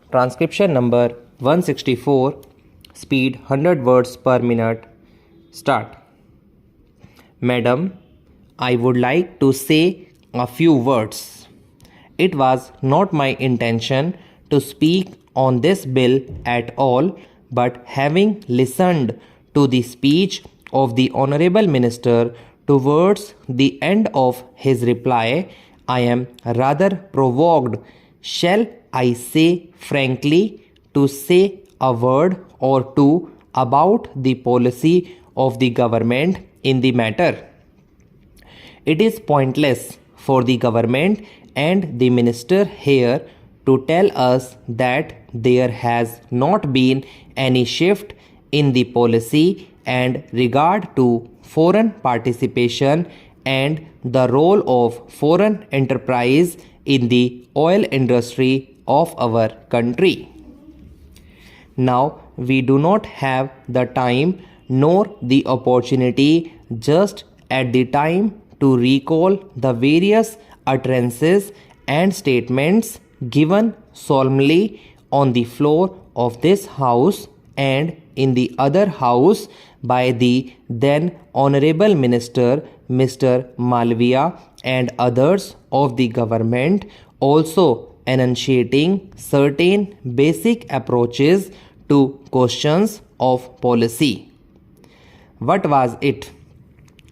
Transcription number 164, speed 100 words per minute. Start. Madam, I would like to say a few words. It was not my intention to speak on this bill at all, but having listened to the speech of the Honorable Minister towards the end of his reply, I am rather provoked, shall I say frankly, to say a word or two about the policy of the government in the matter. It is pointless for the government and the minister here to tell us that there has not been any shift in the policy and regard to foreign participation and the role of foreign enterprise in the oil industry of our country. Now, we do not have the time nor the opportunity just at the time to recall the various utterances and statements given solemnly on the floor of this house and in the other house by the then Honorable Minister Mr. Malviya and others of the government, also enunciating certain basic approaches to questions of policy. What was it?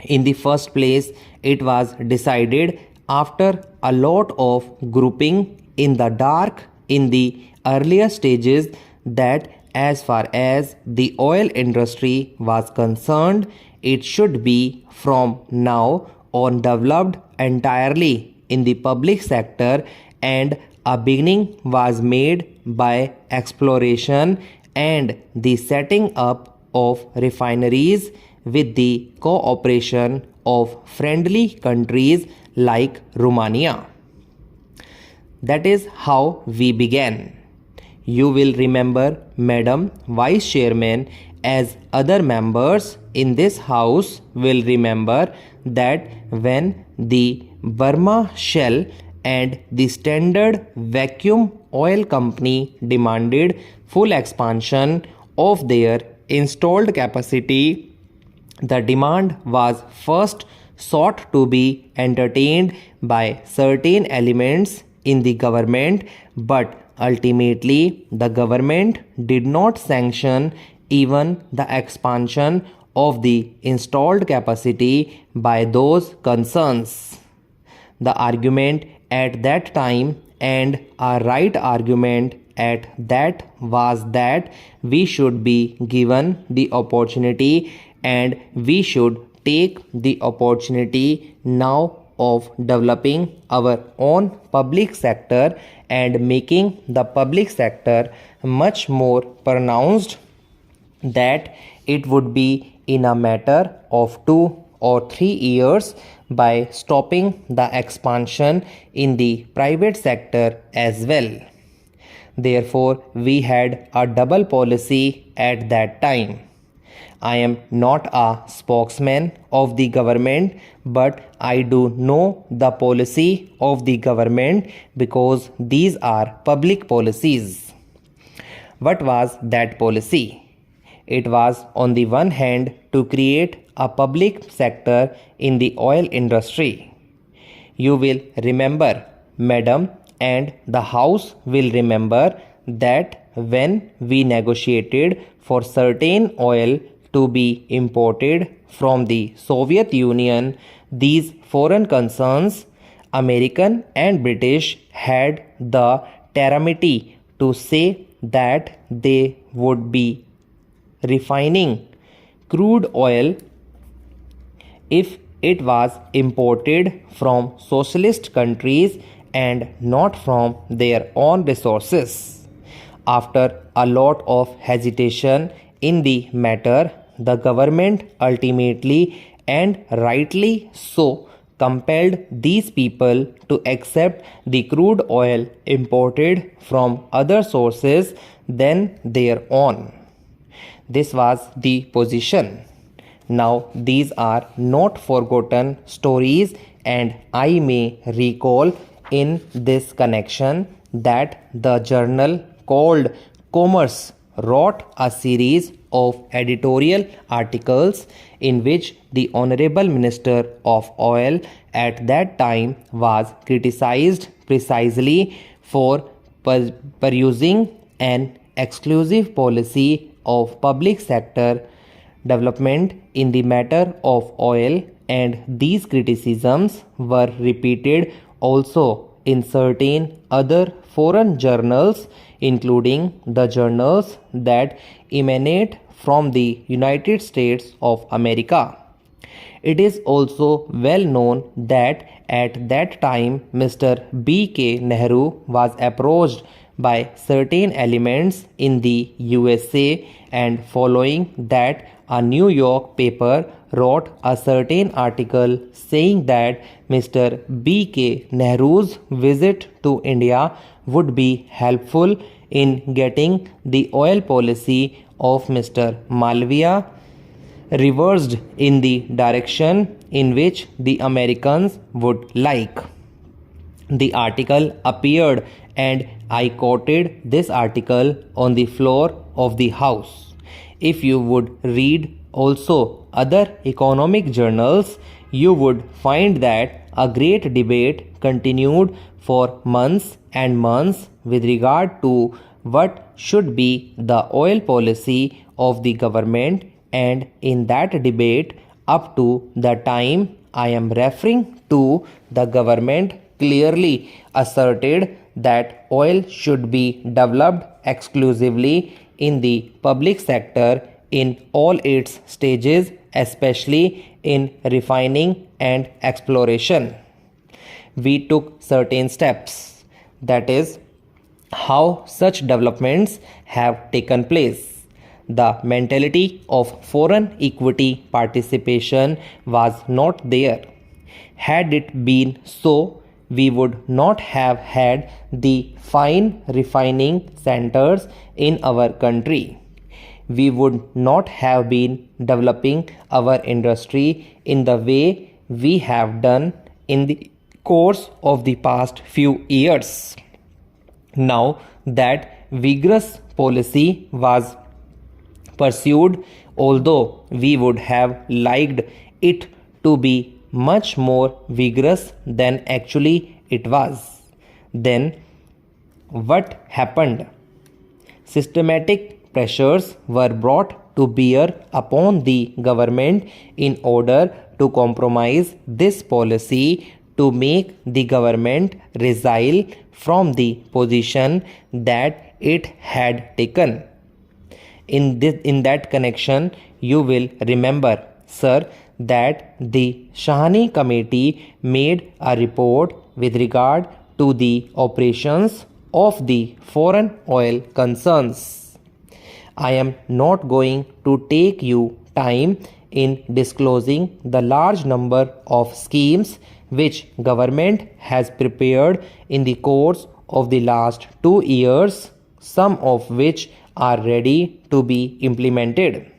In the first place, it was decided after a lot of groping in the dark in the earlier stages that as far as the oil industry was concerned, it should be from now on developed entirely in the public sector, and a beginning was made by exploration and the setting up of refineries with the cooperation of friendly countries like Romania. That is how we began. You will remember, Madam Vice Chairman, as other members in this house will remember, that when the Burma Shell and the Standard Vacuum Oil Company demanded full expansion of their installed capacity, the demand was first sought to be entertained by certain elements in the government, but ultimately the government did not sanction even the expansion of the installed capacity by those concerns. The argument at that time, and a right argument at that, was that we should be given the opportunity and we should take the opportunity now of developing our own public sector and making the public sector much more pronounced, that it would be in a matter of 2 or 3 years by stopping the expansion in the private sector as well. Therefore, we had a double policy at that time. I am not a spokesman of the government, but I do know the policy of the government because these are public policies. What was that policy? It was on the one hand to create a public sector in the oil industry. You will remember, Madam, and the House will remember, that when we negotiated for certain oil to be imported from the Soviet Union, these foreign concerns, American and British, had the temerity to say that they would be refining crude oil if it was imported from socialist countries and not from their own resources. After a lot of hesitation in the matter, the government ultimately and rightly so compelled these people to accept the crude oil imported from other sources than their own. This was the position. Now, these are not forgotten stories, and I may recall in this connection that the journal called Commerce wrote a series of editorial articles in which the Honorable Minister of Oil at that time was criticized precisely for pursuing an exclusive policy of public sector development in the matter of oil, and these criticisms were repeated also in certain other foreign journals, including the journals that emanate from the United States of America. It is also well known that at that time Mr. B.K. Nehru was approached by certain elements in the USA, and following that a New York paper wrote a certain article saying that Mr. B.K. Nehru's visit to India would be helpful in getting the oil policy of Mr. Malviya reversed in the direction in which the Americans would like. The article appeared, and I quoted this article on the floor of the House. If you would read also other economic journals, you would find that a great debate continued for months and months with regard to what should be the oil policy of the government, and in that debate up to the time I am referring to, the government clearly asserted that oil should be developed exclusively in the public sector in all its stages, especially in refining and exploration. We took certain steps, that is, how such developments have taken place. The mentality of foreign equity participation was not there. Had it been so, we would not have had the fine refining centers in our country. We would not have been developing our industry in the way we have done in the course of the past few years. Now that vigorous policy was pursued, although we would have liked it to be much more vigorous than actually it was. Then what happened? Systematic pressures were brought to bear upon the government in order to compromise this policy, to make the government resile from the position that it had taken. In that connection, you will remember, sir, that the Shahani Committee made a report with regard to the operations of the foreign oil concerns. I am not going to take you time in disclosing the large number of schemes which government has prepared in the course of the last 2 years, some of which are ready to be implemented.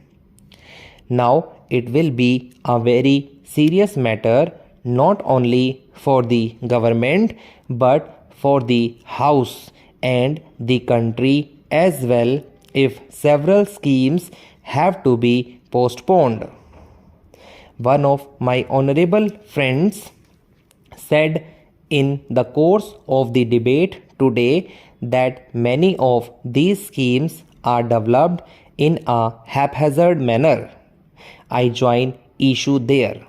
Now it will be a very serious matter not only for the government but for the House and the country as well if several schemes have to be postponed. One of my honorable friends said in the course of the debate today that many of these schemes are developed in a haphazard manner. I join issue there.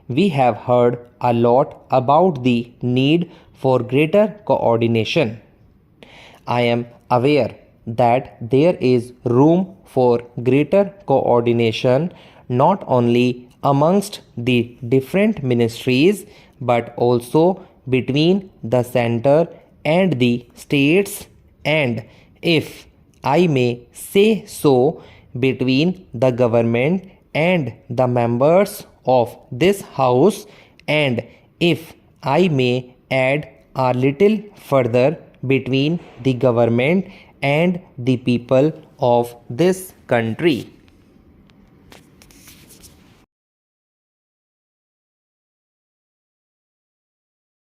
We have heard a lot about the need for greater coordination. I am aware that there is room for greater coordination not only amongst the different ministries but also between the center and the states, and if I may say so, between the government and the members of this house, and if I may add a little further, between the government and the people of this country.